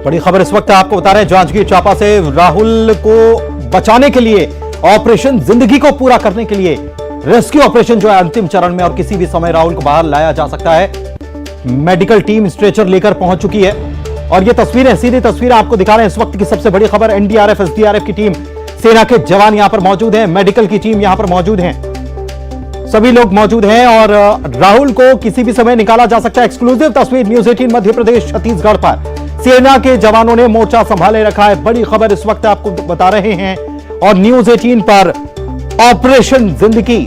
बड़ी खबर इस वक्त आपको बता रहे हैं, जांजगीर चांपा से राहुल को बचाने के लिए ऑपरेशन जिंदगी को पूरा करने के लिए रेस्क्यू ऑपरेशन जो है अंतिम चरण में, और किसी भी समय राहुल को बाहर लाया जा सकता है। मेडिकल टीम स्ट्रेचर लेकर पहुंच चुकी है और ये तस्वीरें, सीधी तस्वीरें आपको दिखा रहे हैं। इस वक्त की सबसे बड़ी खबर, एनडीआरएफ एसडीआरएफ की टीम, सेना के जवान यहां पर मौजूद हैं, मेडिकल की टीम यहां पर मौजूद है, सभी लोग मौजूद हैं और राहुल को किसी भी समय निकाला जा सकता है। एक्सक्लूसिव तस्वीर न्यूज 18 मध्य प्रदेश छत्तीसगढ़ पर सेना के जवानों ने मोर्चा संभाले रखा है। बड़ी खबर इस वक्त आपको बता रहे हैं और न्यूज 18 पर ऑपरेशन जिंदगी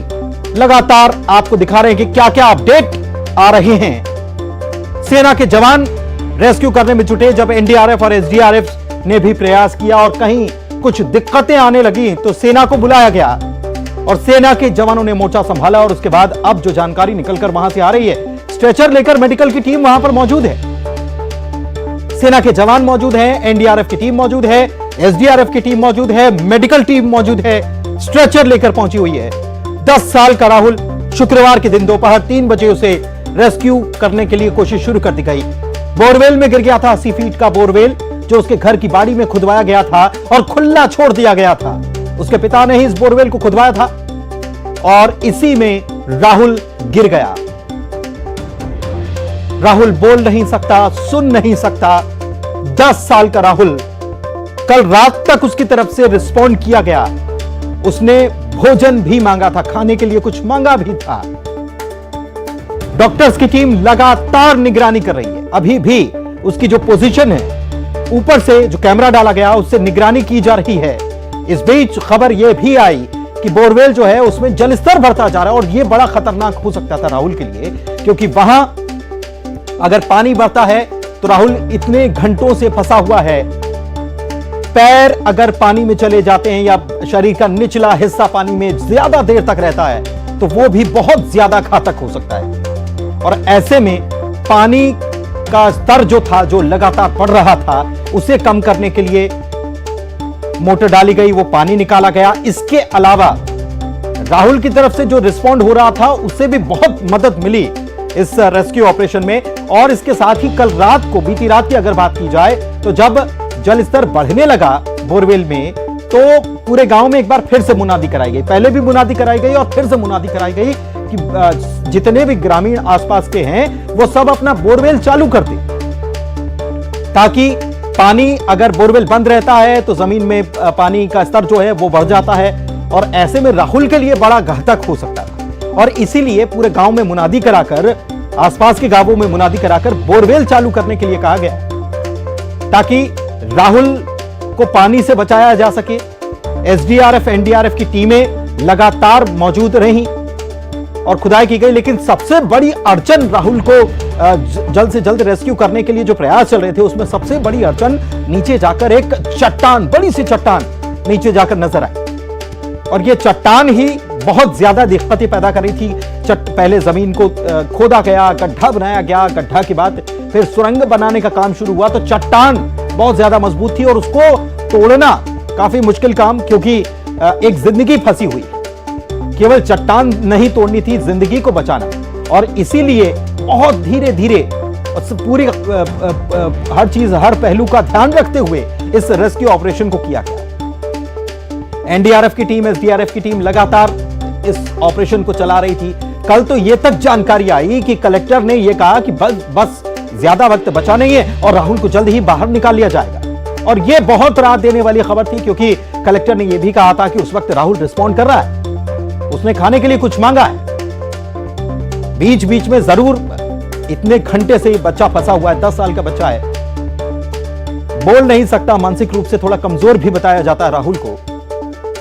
लगातार आपको दिखा रहे हैं कि क्या क्या अपडेट आ रहे हैं। सेना के जवान रेस्क्यू करने में जुटे, जब एनडीआरएफ और एसडीआरएफ ने भी प्रयास किया और कहीं कुछ दिक्कतें आने लगी तो सेना को बुलाया गया और सेना के जवानों ने मोर्चा संभाला। और उसके बाद अब जो जानकारी निकलकर वहां से आ रही है, स्ट्रेचर लेकर मेडिकल की टीम वहां पर मौजूद है, सेना के जवान मौजूद हैं, एनडीआरएफ की टीम मौजूद है, एसडीआरएफ की टीम मौजूद है, मेडिकल टीम मौजूद है, स्ट्रेचर लेकर पहुंची हुई है। 10 साल का राहुल, शुक्रवार के दिन दोपहर 3 बजे उसे रेस्क्यू करने के लिए कोशिश शुरू कर दी गई। बोरवेल में गिर गया था, 80 फीट का बोरवेल जो उसके घर की बाड़ी में खुदवाया गया था और खुला छोड़ दिया गया था। उसके पिता ने ही इस बोरवेल को खुदवाया था और इसी में राहुल गिर गया। राहुल बोल नहीं सकता, सुन नहीं सकता। 10 साल का राहुल, कल रात तक उसकी तरफ से रिस्पॉन्ड किया गया। उसने भोजन भी मांगा था, खाने के लिए कुछ मांगा भी था। डॉक्टर्स की टीम लगातार निगरानी कर रही है। अभी भी उसकी जो पोजीशन है, ऊपर से जो कैमरा डाला गया उससे निगरानी की जा रही है। इस बीच खबर यह भी आई कि बोरवेल जो है उसमें जलस्तर बढ़ता जा रहा है और यह बड़ा खतरनाक हो सकता था राहुल के लिए, क्योंकि वहां अगर पानी बढ़ता है तो राहुल इतने घंटों से फंसा हुआ है, पैर अगर पानी में चले जाते हैं या शरीर का निचला हिस्सा पानी में ज्यादा देर तक रहता है तो वो भी बहुत ज्यादा घातक हो सकता है। और ऐसे में पानी का स्तर जो था, जो लगातार बढ़ रहा था, उसे कम करने के लिए मोटर डाली गई, वो पानी निकाला गया। इसके अलावा राहुल की तरफ से जो रिस्पॉन्ड हो रहा था उससे भी बहुत मदद मिली इस रेस्क्यू ऑपरेशन में। और इसके साथ ही कल रात को, बीती रात की अगर बात की जाए तो जब जल स्तर बढ़ने लगा बोरवेल में तो पूरे गांव में एक बार फिर से मुनादी कराई गई। पहले भी मुनादी कराई गई और फिर से मुनादी कराई गई कि जितने भी ग्रामीण आसपास के हैं वो सब अपना बोरवेल चालू कर दें, ताकि पानी, अगर बोरवेल बंद रहता है तो जमीन में पानी का स्तर जो है वो बढ़ जाता है और ऐसे में राहुल के लिए बड़ा घातक हो सकता है। और इसीलिए पूरे गांव में मुनादी कराकर, आसपास के गांवों में मुनादी कराकर बोरवेल चालू करने के लिए कहा गया, ताकि राहुल को पानी से बचाया जा सके। एसडीआरएफ एनडीआरएफ की टीमें लगातार मौजूद रहीं और खुदाई की गई, लेकिन सबसे बड़ी अड़चन राहुल को जल्द से जल्द रेस्क्यू करने के लिए जो प्रयास चल रहे थे उसमें सबसे बड़ी अड़चन नीचे जाकर एक चट्टान, बड़ी सी चट्टान नीचे जाकर नजर आई और यह चट्टान ही बहुत ज्यादा दिक्कतें पैदा कर रही थी। पहले जमीन को खोदा गया, गड्ढा बनाया गया, गड्ढा के बाद फिर सुरंग बनाने का काम शुरू हुआ तो चट्टान बहुत ज्यादा मजबूत थी और उसको तोड़ना काफी मुश्किल काम, क्योंकि एक जिंदगी फंसी हुई। केवल चट्टान नहीं तोड़नी थी, जिंदगी को बचाना, और इसीलिए बहुत धीरे धीरे पूरी हर चीज, हर पहलू का ध्यान रखते हुए इस रेस्क्यू ऑपरेशन को किया गया। एनडीआरएफ की टीम, एसडीआरएफ की टीम लगातार इस ऑपरेशन को चला रही थी। कल तो यह तक जानकारी आई कि कलेक्टर ने यह कहा कि बस ज्यादा वक्त बचा नहीं है और राहुल को जल्द ही बाहर निकाल लिया जाएगा। और यह बहुत राहत देने वाली खबर थी, क्योंकि कलेक्टर ने यह भी कहा था कि उस वक्त राहुल रिस्पॉन्ड कर रहा है, उसने खाने के लिए कुछ मांगा है। बीच बीच में जरूर, इतने घंटे से बच्चा फंसा हुआ है, 10 साल का बच्चा है, बोल नहीं सकता, मानसिक रूप से थोड़ा कमजोर भी बताया जाता है राहुल को,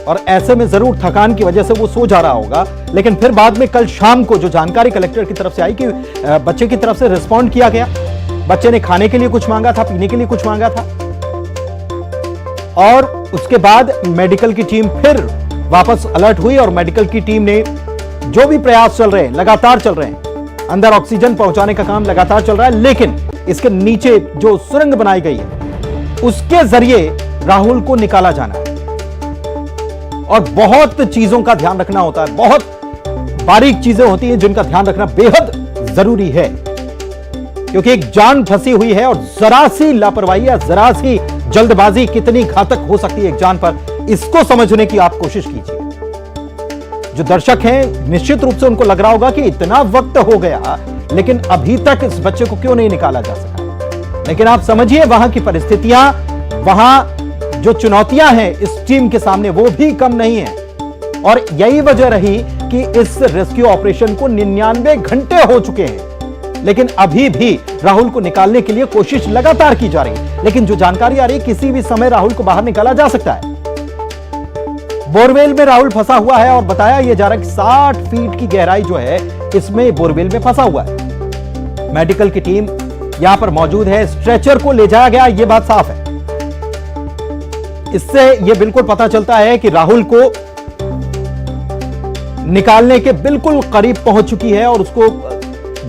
और ऐसे में जरूर थकान की वजह से वो सो जा रहा होगा। लेकिन फिर बाद में कल शाम को जो जानकारी कलेक्टर की तरफ से आई कि बच्चे की तरफ से रिस्पॉन्ड किया गया, बच्चे ने खाने के लिए कुछ मांगा था, पीने के लिए कुछ मांगा था, और उसके बाद मेडिकल की टीम फिर वापस अलर्ट हुई और मेडिकल की टीम ने जो भी प्रयास चल रहे हैं, लगातार चल रहे हैं, अंदर ऑक्सीजन पहुंचाने का काम लगातार चल रहा है, लेकिन इसके नीचे जो सुरंग बनाई गई है उसके जरिए राहुल को निकाला जाना है। और बहुत चीजों का ध्यान रखना होता है, बहुत बारीक चीजें होती हैं जिनका ध्यान रखना बेहद जरूरी है। क्योंकि एक जान फंसी हुई है और जरा सी लापरवाही या जरा सी जल्दबाजी कितनी घातक हो सकती है एक जान पर, इसको समझने की आप कोशिश कीजिए। जो दर्शक हैं निश्चित रूप से उनको लग रहा होगा कि इतना वक्त हो गया लेकिन अभी तक इस बच्चे को क्यों नहीं निकाला जा सका। लेकिन आप समझिए वहां की परिस्थितियां, वहां जो चुनौतियां हैं इस टीम के सामने वो भी कम नहीं है। और यही वजह रही कि इस रेस्क्यू ऑपरेशन को 99 घंटे हो चुके हैं लेकिन अभी भी राहुल को निकालने के लिए कोशिश लगातार की जा रही है। लेकिन जो जानकारी आ रही है किसी भी समय राहुल को बाहर निकाला जा सकता है। बोरवेल में राहुल फंसा हुआ है और बताया यह जा रहा है कि 60 फीट की गहराई जो है इसमें बोरवेल में फंसा हुआ है। मेडिकल की टीम यहां पर मौजूद है, स्ट्रेचर को ले जाया गया, यह बात साफ है। इससे यह बिल्कुल पता चलता है कि राहुल को निकालने के बिल्कुल करीब पहुंच चुकी है और उसको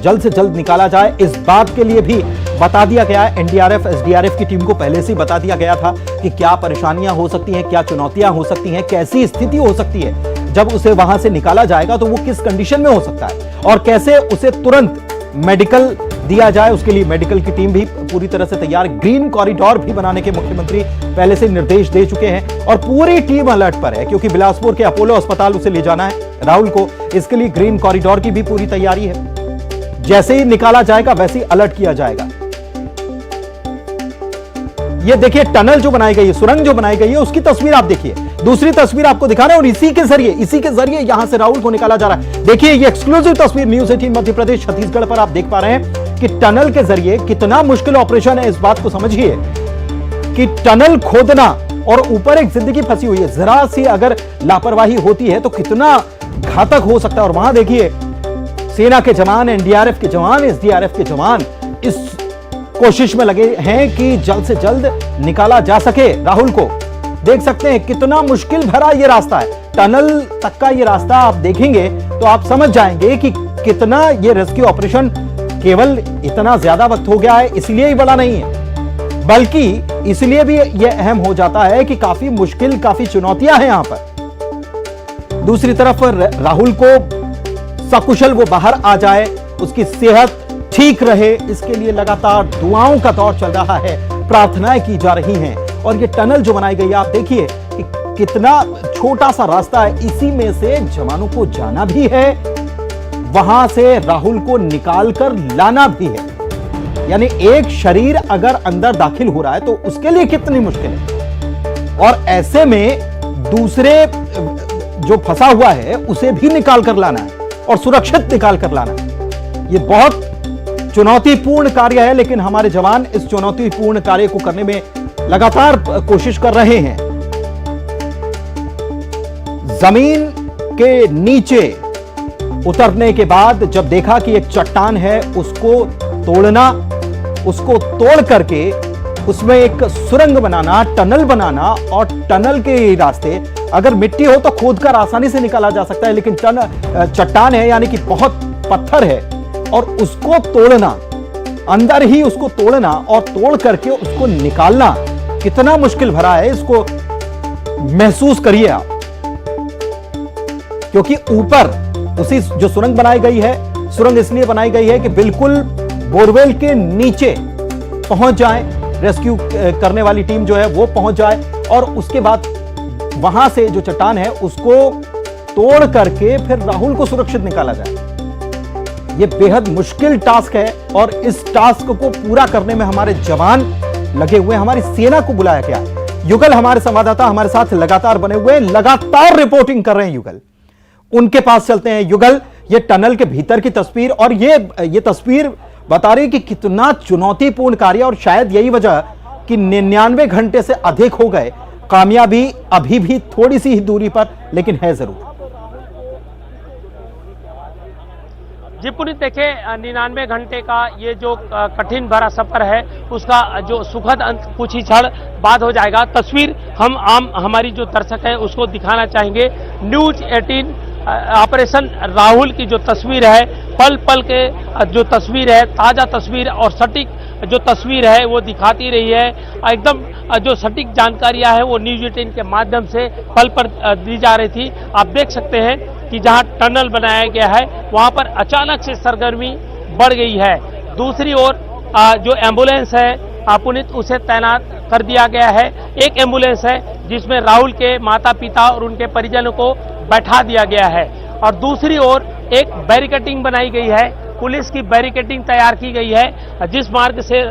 जल्द से जल्द निकाला जाए, इस बात के लिए भी बता दिया गया है। एनडीआरएफ एसडीआरएफ की टीम को पहले से ही बता दिया गया था कि क्या परेशानियां हो सकती हैं, क्या चुनौतियां हो सकती हैं, कैसी स्थिति हो सकती है जब उसे वहां से निकाला जाएगा तो वो किस कंडीशन में हो सकता है और कैसे उसे तुरंत मेडिकल दिया जाए। उसके लिए मेडिकल की टीम भी पूरी तरह से तैयार, ग्रीन कॉरिडोर भी बनाने के मुख्यमंत्री पहले से निर्देश दे चुके हैं और पूरी टीम अलर्ट पर है क्योंकि बिलासपुर के अपोलो अस्पताल उसे ले जाना है राहुल को। इसके लिए ग्रीन कॉरिडोर की भी पूरी तैयारी है, जैसे ही निकाला जाएगा वैसे ही अलर्ट किया जाएगा। ये देखिए टनल जो बनाई गई है, सुरंग जो बनाई गई है उसकी तस्वीर आप देखिए, दूसरी तस्वीर आपको दिखा रहे हैं और इसी के जरिए यहां से राहुल को निकाला जा रहा है। देखिए ये एक्सक्लूसिव तस्वीर न्यूज़ 18 मध्य प्रदेश छत्तीसगढ़ पर आप देख पा रहे हैं कि टनल के जरिए कितना मुश्किल ऑपरेशन है। इस बात को समझिए कि टनल खोदना और ऊपर एक जिंदगी फंसी हुई है, जरा सी अगर लापरवाही होती है तो कितना घातक हो सकता है। और वहां देखिए सेना के जवान, एनडीआरएफ के जवान, एसडीआरएफ के जवान इस कोशिश में लगे हैं कि जल्द से जल्द निकाला जा सके राहुल को। देख सकते हैं कितना मुश्किल भरा ये रास्ता है, टनल तक का ये रास्ता आप देखेंगे तो आप समझ जाएंगे कि कितना ये रेस्क्यू ऑपरेशन केवल इतना ज्यादा वक्त हो गया है इसलिए ही बड़ा नहीं है, बल्कि इसलिए भी ये अहम हो जाता है कि काफी मुश्किल, काफी चुनौतियां हैं यहां पर। दूसरी तरफ राहुल को सकुशल वो बाहर आ जाए, उसकी सेहत ठीक रहे, इसके लिए लगातार दुआओं का दौर चल रहा है, प्रार्थनाएं की जा रही हैं। और ये टनल जो बनाई गई है आप देखिए कि कितना छोटा सा रास्ता है, इसी में से जवानों को जाना भी है, वहां से राहुल को निकाल कर लाना भी है। यानी एक शरीर अगर अंदर दाखिल हो रहा है तो उसके लिए कितनी मुश्किल है और ऐसे में दूसरे जो फंसा हुआ है उसे भी निकाल कर लाना है और सुरक्षित निकाल कर लाना है। यह बहुत चुनौतीपूर्ण कार्य है लेकिन हमारे जवान इस चुनौतीपूर्ण कार्य को करने में लगातार कोशिश कर रहे हैं। जमीन के नीचे उतरने के बाद जब देखा कि एक चट्टान है उसको तोड़ना, उसको तोड़ करके उसमें एक सुरंग बनाना, टनल बनाना और टनल के रास्ते अगर मिट्टी हो तो खोदकर आसानी से निकाला जा सकता है लेकिन चट्टान है यानी कि बहुत पत्थर है और उसको तोड़ना, अंदर ही उसको तोड़ना और तोड़ करके उसको निकालना कितना मुश्किल भरा है, इसको महसूस करिए आप। क्योंकि ऊपर उसी जो सुरंग बनाई गई है, सुरंग इसलिए बनाई गई है कि बिल्कुल बोरवेल के नीचे पहुंच जाए, रेस्क्यू करने वाली टीम जो है वो पहुंच जाए और उसके बाद वहां से जो चट्टान है उसको तोड़ करके फिर राहुल को सुरक्षित निकाला जाए। यह बेहद मुश्किल टास्क है और इस टास्क को पूरा करने में हमारे जवान लगे हुए, हमारी सेना को बुलाया गया। युगल हमारे संवाददाता हमारे साथ लगातार बने हुए, लगातार रिपोर्टिंग कर रहे हैं। युगल, उनके पास चलते हैं। युगल, ये टनल के भीतर की तस्वीर और ये तस्वीर बता रही कि कितना चुनौतीपूर्ण कार्य और शायद यही वजह कि 99 घंटे से अधिक हो गए, कामयाबी अभी भी थोड़ी सी ही दूरी पर लेकिन है जरूर। जी पुनीत, देखें 99 घंटे का ये जो कठिन भरा सफर है उसका जो सुखद अंत कुछ ही क्षण बाद हो जाएगा। तस्वीर हम हमारी जो दर्शक हैं उसको दिखाना चाहेंगे। न्यूज़ 18 ऑपरेशन राहुल की जो तस्वीर है, पल पल के जो तस्वीर है, ताज़ा तस्वीर और सटीक जो तस्वीर है वो दिखाती रही है। एकदम जो सटीक जानकारियां है वो न्यूज़ 18 के माध्यम से पल पर दी जा रही थी। आप देख सकते हैं कि जहां टनल बनाया गया है वहां पर अचानक से सरगर्मी बढ़ गई है। दूसरी ओर जो एम्बुलेंस है पुनीत उसे तैनात कर दिया गया है। एक एम्बुलेंस है जिसमें राहुल के माता पिता और उनके परिजनों को बैठा दिया गया है और दूसरी ओर एक बैरिकेडिंग बनाई गई है, पुलिस की बैरिकेडिंग तैयार की गई है। जिस मार्ग से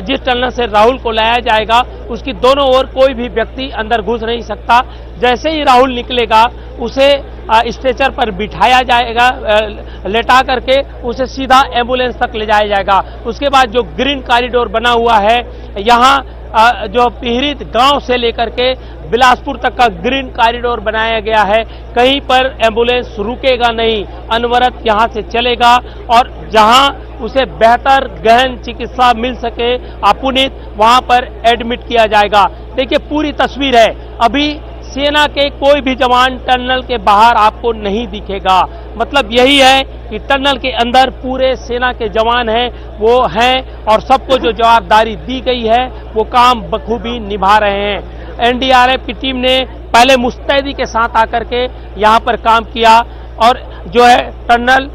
जिस टनल से राहुल को लाया जाएगा उसकी दोनों ओर कोई भी व्यक्ति अंदर घुस नहीं सकता। जैसे ही राहुल निकलेगा उसे स्ट्रेचर पर बिठाया जाएगा, लेटा करके उसे सीधा एम्बुलेंस तक ले जाया जाएगा। उसके बाद जो ग्रीन कॉरिडोर बना हुआ है, यहाँ जो पिहरित गांव से लेकर के बिलासपुर तक का ग्रीन कॉरिडोर बनाया गया है। कहीं पर एम्बुलेंस रुकेगा नहीं, अनवरत यहां से चलेगा और जहां उसे बेहतर गहन चिकित्सा मिल सके पुनीत वहां पर एडमिट किया जाएगा। देखिए पूरी तस्वीर है, अभी सेना के कोई भी जवान टनल के बाहर आपको नहीं दिखेगा। मतलब यही है कि टनल के अंदर पूरे सेना के जवान हैं, वो हैं और सबको जो जवाबदारी दी गई है वो काम बखूबी निभा रहे हैं। एनडीआरएफ की टीम ने पहले मुस्तैदी के साथ आकर के यहाँ पर काम किया और जो है टनल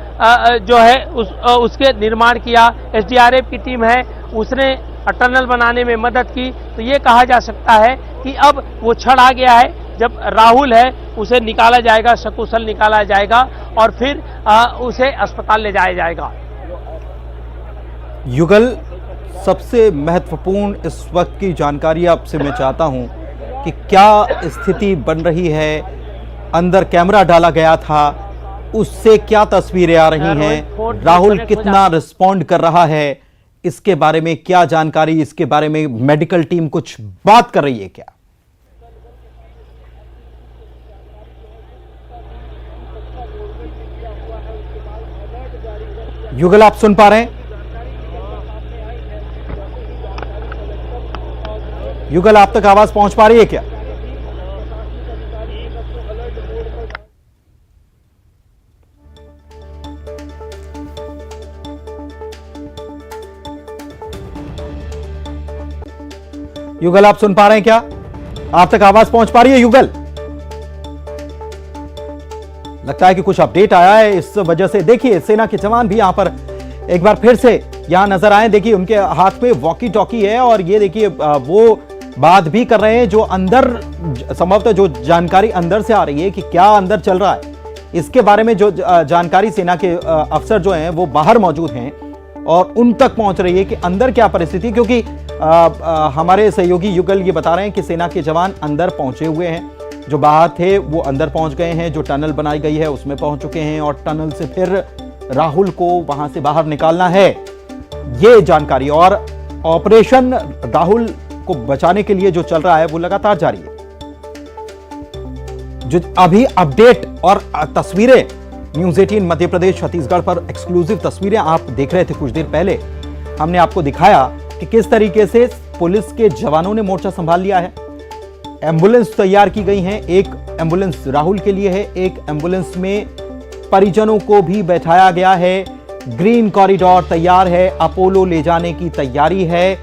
जो है उसके निर्माण किया। एसडीआरएफ की टीम है, उसने टनल बनाने में मदद की। तो ये कहा जा सकता है कि अब वो क्षण आ गया है जब राहुल है उसे निकाला जाएगा, सकुशल निकाला जाएगा और फिर उसे अस्पताल ले जाया जाएगा। युगल, सबसे महत्वपूर्ण इस वक्त की जानकारी आपसे मैं चाहता हूं कि क्या स्थिति बन रही है, अंदर कैमरा डाला गया था उससे क्या तस्वीरें आ रही हैं, राहुल कितना रिस्पॉन्ड कर रहा है, इसके बारे में क्या जानकारी, इसके बारे में मेडिकल टीम कुछ बात कर रही है क्या? युगल, आप सुन पा रहे हैं? युगल, आप तक आवाज पहुंच पा रही है क्या? युगल, आप सुन पा रहे हैं क्या? आप तक आवाज पहुंच पा रही है युगल? लगता है कि कुछ अपडेट आया है, इस वजह से देखिए सेना के जवान भी यहां पर एक बार फिर से यहां नजर आए। देखिए उनके हाथ में वॉकी टॉकी है और ये देखिए वो बात भी कर रहे हैं जो अंदर संभवतः जो जानकारी अंदर से आ रही है कि क्या अंदर चल रहा है, इसके बारे में जो जानकारी सेना के अफसर जो हैं वो बाहर मौजूद हैं और उन तक पहुंच रही है कि अंदर क्या परिस्थिति, क्योंकि हमारे सहयोगी युगल ये बता रहे हैं कि सेना के जवान अंदर पहुंचे हुए हैं, जो बाहर थे वो अंदर पहुंच गए हैं, जो टनल बनाई गई है उसमें पहुंच चुके हैं और टनल से फिर राहुल को वहां से बाहर निकालना है, ये जानकारी। और ऑपरेशन राहुल को बचाने के लिए जो चल रहा है वो लगातार जारी है। जो अभी अपडेट और तस्वीरें न्यूज़ 18 मध्य प्रदेश छत्तीसगढ़ पर एक्सक्लूसिव तस्वीरें आप देख रहे थे कुछ देर पहले, हमने आपको दिखाया कि किस तरीके से पुलिस के जवानों ने मोर्चा संभाल लिया है। एम्बुलेंस तैयार की गई हैं, एक एम्बुलेंस राहुल के लिए है, एक एम्बुलेंस में परिजनों को भी बैठाया गया है, ग्रीन कॉरिडोर तैयार है, अपोलो ले जाने की तैयारी है।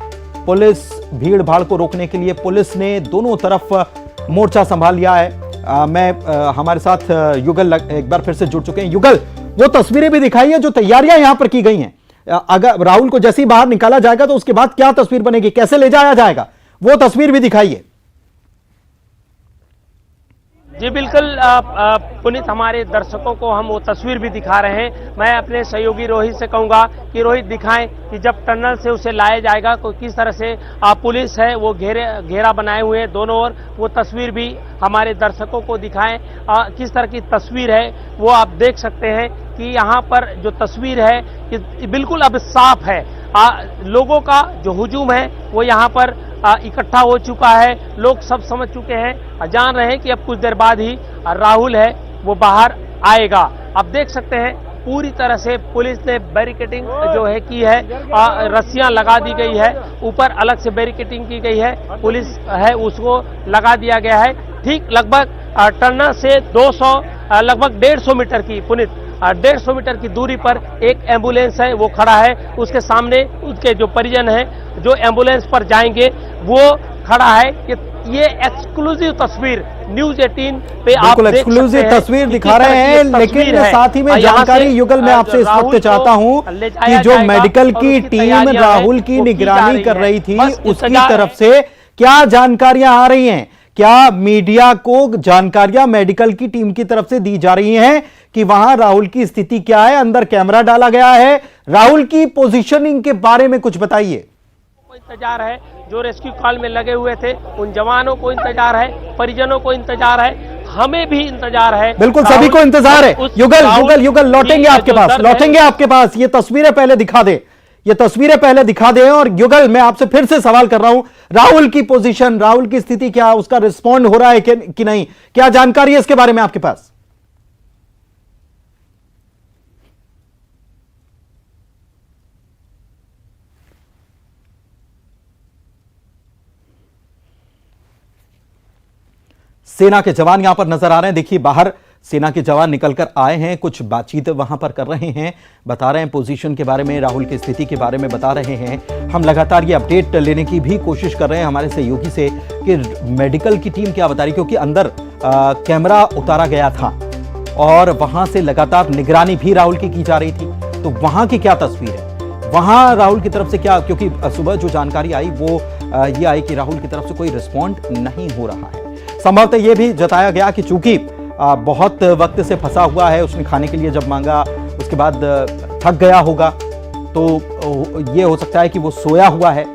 पुलिस भीड़ भाड़ को रोकने के लिए पुलिस ने दोनों तरफ मोर्चा संभाल लिया है। हमारे साथ युगल एक बार फिर से जुड़ चुके हैं। युगल, वो तस्वीरें भी दिखाई हैं जो तैयारियां यहां पर की गई हैं। अगर राहुल को जैसे ही बाहर निकाला जाएगा तो उसके बाद क्या तस्वीर बनेगी, कैसे ले जाया जाएगा, वो तस्वीर भी दिखाइए। जी बिल्कुल पुनीत, हमारे दर्शकों को हम वो तस्वीर भी दिखा रहे हैं। मैं अपने सहयोगी रोहित से कहूंगा कि रोहित दिखाएं कि जब टनल से उसे लाया जाएगा तो किस तरह से पुलिस है वो घेरा बनाए हुए हैं दोनों ओर, वो तस्वीर भी हमारे दर्शकों को दिखाएं। किस तरह की तस्वीर है वो आप देख सकते हैं कि यहाँ पर जो तस्वीर है कि बिल्कुल अब साफ है। लोगों का जो हुजूम है वो यहाँ पर इकट्ठा हो चुका है, लोग सब समझ चुके हैं, जान रहे हैं कि अब कुछ देर बाद ही राहुल है वो बाहर आएगा। अब देख सकते हैं पूरी तरह से पुलिस ने बैरिकेडिंग जो है की है, रस्सियां लगा दी गई है, ऊपर अलग से बैरिकेडिंग की गई है, पुलिस है उसको लगा दिया गया है। ठीक लगभग टनल से 200 लगभग 150 मीटर की पुनीत 150 मीटर की दूरी पर एक एम्बुलेंस है वो खड़ा है, उसके सामने उसके जो परिजन हैं जो एम्बुलेंस पर जाएंगे वो खड़ा है। ये एक्सक्लूसिव तस्वीर न्यूज 18 पे आप बिल्कुल देख एक्सक्लूसिव सकते हैं तस्वीर कि दिखा किस रहे तरह की हैं, ये लेकिन तस्वीर है। साथ ही में और यहाँ जानकारी से युगल मैं आपसे इस राहुल वक्त को चाहता हूं ले कि जाया जो जाएगा मेडिकल और की उसकी टीम तैयारियां हैं, राहुल की वो की जा निगरानी रही कर है। रही थी, बस उसकी इंतजार तरफ है। से क्या जानकारियां आ रही हैं? क्या मीडिया को जानकारियां मेडिकल की टीम की तरफ से दी जा रही हैं कि वहां राहुल की स्थिति क्या है, अंदर कैमरा डाला गया है? राहुल की पोजीशनिंग के बारे में कुछ बताइए। इंतजार है, जो रेस्क्यू कॉल में लगे हुए थे उन जवानों को इंतजार है, परिजनों को इंतजार है, हमें भी इंतजार है। बिल्कुल सभी को इंतजार है। युगल लौटेंगे आपके पास, लौटेंगे आपके पास। ये तस्वीरें पहले दिखा दे, ये तस्वीरें पहले दिखा दे। और युगल, मैं आपसे फिर से सवाल कर रहा हूं, राहुल की पोजीशन, राहुल की स्थिति क्या, उसका रिस्पॉन्ड हो रहा है कि नहीं, क्या जानकारी है इसके बारे में आपके पास? सेना के जवान यहां पर नजर आ रहे हैं। देखिए बाहर सेना के जवान निकलकर आए हैं, कुछ बातचीत वहां पर कर रहे हैं, बता रहे हैं पोजीशन के बारे में, राहुल की स्थिति के बारे में बता रहे हैं। हम लगातार ये अपडेट लेने की भी कोशिश कर रहे हैं हमारे सहयोगी से कि मेडिकल की टीम क्या बता रही, क्योंकि अंदर कैमरा उतारा गया था और वहां से लगातार निगरानी भी राहुल की जा रही थी। तो वहां की क्या तस्वीर है, वहां राहुल की तरफ से क्या, क्योंकि सुबह जो जानकारी आई वो ये आई कि राहुल की तरफ से कोई रिस्पॉन्ड नहीं हो रहा है। संभवतः यह भी जताया गया कि चूंकि बहुत वक्त से फंसा हुआ है, उसने खाने के लिए जब मांगा उसके बाद थक गया होगा, तो ये हो सकता है कि वो सोया हुआ है।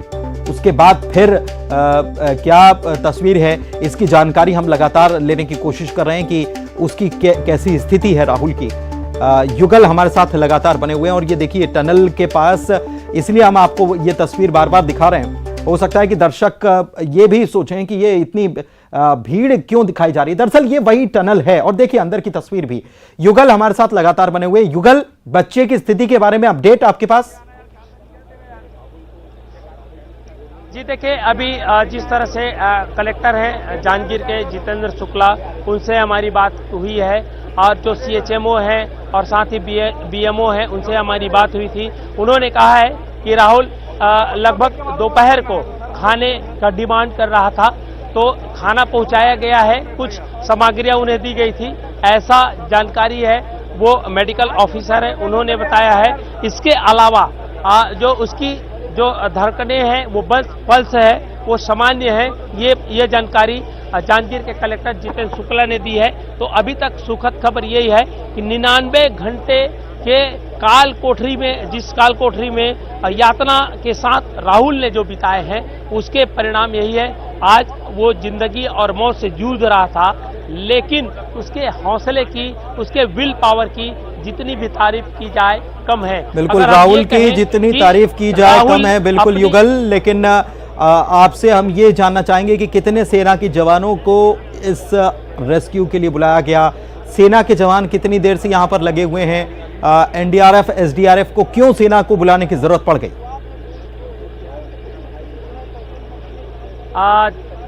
उसके बाद फिर क्या तस्वीर है, इसकी जानकारी हम लगातार लेने की कोशिश कर रहे हैं कि उसकी कैसी स्थिति है राहुल की। युगल हमारे साथ लगातार बने हुए हैं और ये देखिए टनल के पास, इसलिए हम आपको ये तस्वीर बार बार दिखा रहे हैं। हो सकता है कि दर्शक ये भी सोचें कि ये इतनी भीड़ क्यों दिखाई जा रही है, दरअसल ये वही टनल है। और देखिए अंदर की तस्वीर भी। युगल हमारे साथ लगातार बने हुए। युगल, बच्चे की स्थिति के बारे में अपडेट आपके पास? जी देखिए, अभी जिस तरह से कलेक्टर हैं जांजगीर के जितेंद्र शुक्ला, उनसे हमारी बात हुई है और जो CHMO हैं और साथ ही BMO हैं, उनसे हमारी बात हुई थी। उन्होंने कहा है कि राहुल लगभग दोपहर को खाने का डिमांड कर रहा था, तो खाना पहुंचाया गया है, कुछ सामग्रियां उन्हें दी गई थी, ऐसा जानकारी है। वो मेडिकल ऑफिसर है, उन्होंने बताया है। इसके अलावा जो उसकी जो धड़कनें हैं वो पल्स है वो सामान्य है, ये जानकारी जांजगीर के कलेक्टर जितेंद्र शुक्ला ने दी है। तो अभी तक सुखद खबर यही है कि 99 घंटे के काल कोठरी में, जिस काल कोठरी में यातना के साथ राहुल ने जो बिताए हैं, उसके परिणाम यही है। आज वो जिंदगी और मौत से जूझ रहा था, लेकिन उसके हौसले की, उसके विल पावर की जितनी भी तारीफ की जाए कम है। बिल्कुल राहुल की जितनी तारीफ की जाए कम है, बिल्कुल युगल। लेकिन आपसे हम ये जानना चाहेंगे कि कितने सेना के जवानों को इस रेस्क्यू के लिए बुलाया गया, सेना के जवान कितनी देर से यहाँ पर लगे हुए हैं, NDRF SDRF को क्यों सेना को बुलाने की जरूरत पड़ गई?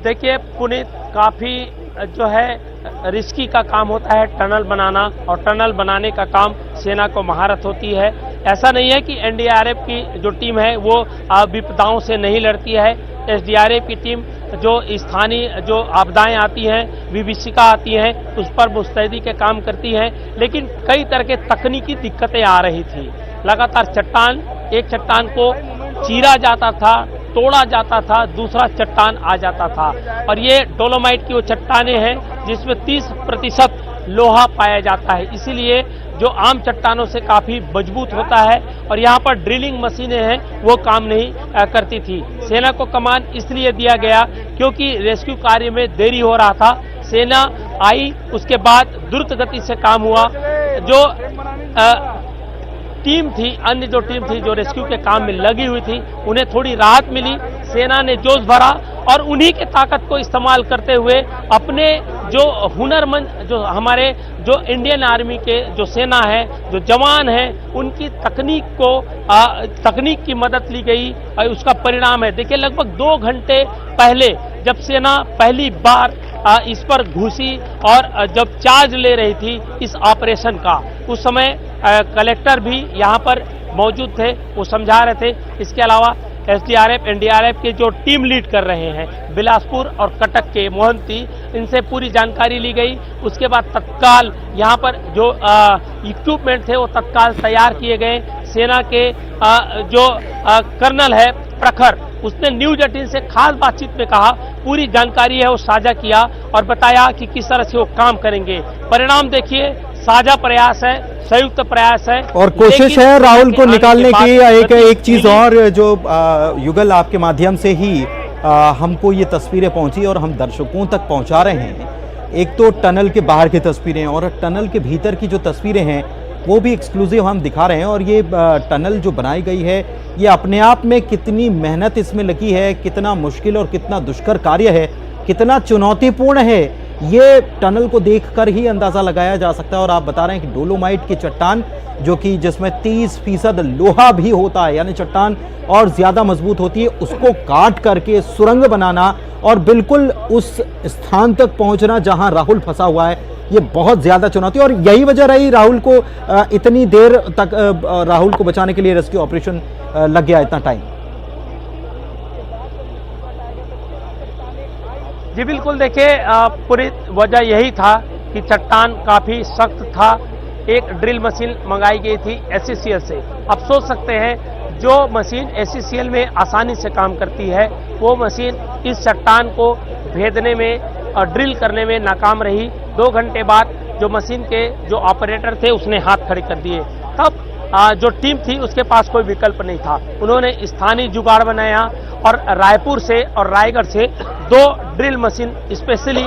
देखिए पुनीत, काफी जो है रिस्की का काम होता है टनल बनाना, और टनल बनाने का काम सेना को महारत होती है। ऐसा नहीं है कि NDRF की जो टीम है वो विपदाओं से नहीं लड़ती है। SDRF की टीम जो स्थानीय जो आपदाएं आती हैं, विभीषिका आती हैं, उस पर मुस्तैदी के काम करती हैं। लेकिन कई तरह के तकनीकी दिक्कतें आ रही थी। लगातार एक चट्टान को चीरा जाता था, तोड़ा जाता था, दूसरा चट्टान आ जाता था। और ये डोलोमाइट की वो चट्टानें हैं जिसमें 30% लोहा पाया जाता है, इसीलिए जो आम चट्टानों से काफी मजबूत होता है। और यहाँ पर ड्रिलिंग मशीनें हैं, वो काम नहीं करती थी। सेना को कमान इसलिए दिया गया क्योंकि रेस्क्यू कार्य में देरी हो रहा था। सेना आई, उसके बाद द्रुत गति से काम हुआ। जो टीम थी, अन्य जो टीम थी जो रेस्क्यू के काम में लगी हुई थी, उन्हें थोड़ी राहत मिली। सेना ने जोश भरा और उन्हीं के ताकत को इस्तेमाल करते हुए अपने जो हुनरमंद, जो हमारे जो इंडियन आर्मी के जो सेना है, जो जवान हैं, उनकी तकनीक की मदद ली गई और उसका परिणाम है। देखिए लगभग 2 घंटे पहले जब सेना पहली बार इस पर घुसी और जब चार्ज ले रही थी इस ऑपरेशन का, उस समय कलेक्टर भी यहाँ पर मौजूद थे, वो समझा रहे थे। इसके अलावा एसडीआरएफ एनडीआरएफ के जो टीम लीड कर रहे हैं बिलासपुर और कटक के मोहंती, इनसे पूरी जानकारी ली गई। उसके बाद तत्काल यहाँ पर जो इक्विपमेंट थे वो तत्काल तैयार किए गए। सेना के जो कर्नल है प्रखर, उसने न्यूज 18 से खास बातचीत में कहा, पूरी जानकारी है वो साझा किया और बताया कि किस तरह से वो काम करेंगे। परिणाम देखिए, साझा प्रयास है, संयुक्त प्रयास है और कोशिश है राहुल को निकालने की। एक चीज और जो युगल आपके माध्यम से ही हमको ये तस्वीरें पहुंची और हम दर्शकों तक पहुंचा रहे हैं। एक तो टनल के बाहर की तस्वीरें और टनल के भीतर की जो तस्वीरें हैं वो भी एक्सक्लूसिव हम दिखा रहे हैं। और ये टनल जो बनाई गई है ये अपने आप में कितनी मेहनत इसमें लगी है, कितना मुश्किल और कितना दुष्कर कार्य है, कितना चुनौतीपूर्ण है, ये टनल को देखकर ही अंदाजा लगाया जा सकता है। और आप बता रहे हैं कि डोलोमाइट की चट्टान जो कि जिसमें 30% लोहा भी होता है, यानी चट्टान और ज्यादा मजबूत होती है, उसको काट करके सुरंग बनाना और बिल्कुल उस स्थान तक पहुंचना जहां राहुल फंसा हुआ है, ये बहुत ज्यादा चुनौती। और यही वजह रही राहुल को इतनी देर तक राहुल को बचाने के लिए रेस्क्यू ऑपरेशन लग गया इतना टाइम। जी बिल्कुल, देखिए पूरी वजह यही था कि चट्टान काफी सख्त था। एक ड्रिल मशीन मंगाई गई थी एससीसीएल से। अब सोच सकते हैं जो मशीन एससीसीएल में आसानी से काम करती है वो मशीन इस चट्टान को भेदने में और ड्रिल करने में नाकाम रही। 2 घंटे बाद जो मशीन के जो ऑपरेटर थे उसने हाथ खड़े कर दिए। तब जो टीम थी उसके पास कोई विकल्प नहीं था, उन्होंने स्थानीय जुगाड़ बनाया और रायपुर से और रायगढ़ से 2 ड्रिल मशीन स्पेशली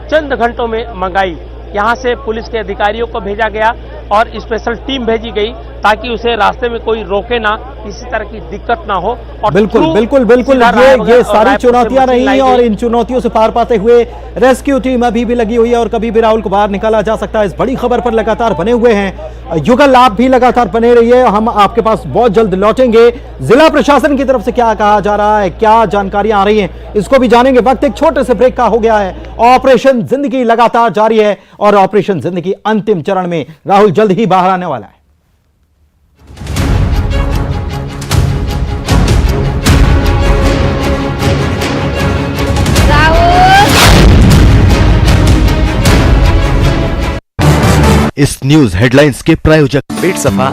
चंद घंटों में मंगाई। यहाँ से पुलिस के अधिकारियों को भेजा गया और स्पेशल टीम भेजी गई ताकि उसे रास्ते में कोई रोके ना, किसी तरह की दिक्कत ना हो। और बिल्कुल बिल्कुल बिल्कुल ये सारी चुनौतियां रही और इन चुनौतियों से पार पाते हुए रेस्क्यू टीम अभी भी लगी हुई है और कभी भी राहुल को बाहर निकाला जा सकता है। इस बड़ी खबर पर लगातार बने हुए हैं युगल, आप भी लगातार बने रहिए, हम आपके पास बहुत जल्द लौटेंगे। जिला प्रशासन की तरफ से क्या कहा जा रहा है, क्या जानकारियां आ रही हैं, इसको भी जानेंगे। वक्त एक छोटे से ब्रेक का हो गया है। ऑपरेशन जिंदगी लगातार जारी है और ऑपरेशन जिंदगी अंतिम चरण में राहुल जल्द ही बाहर आने वाला है। इस न्यूज हेडलाइंस के प्रायोजक पेट सफा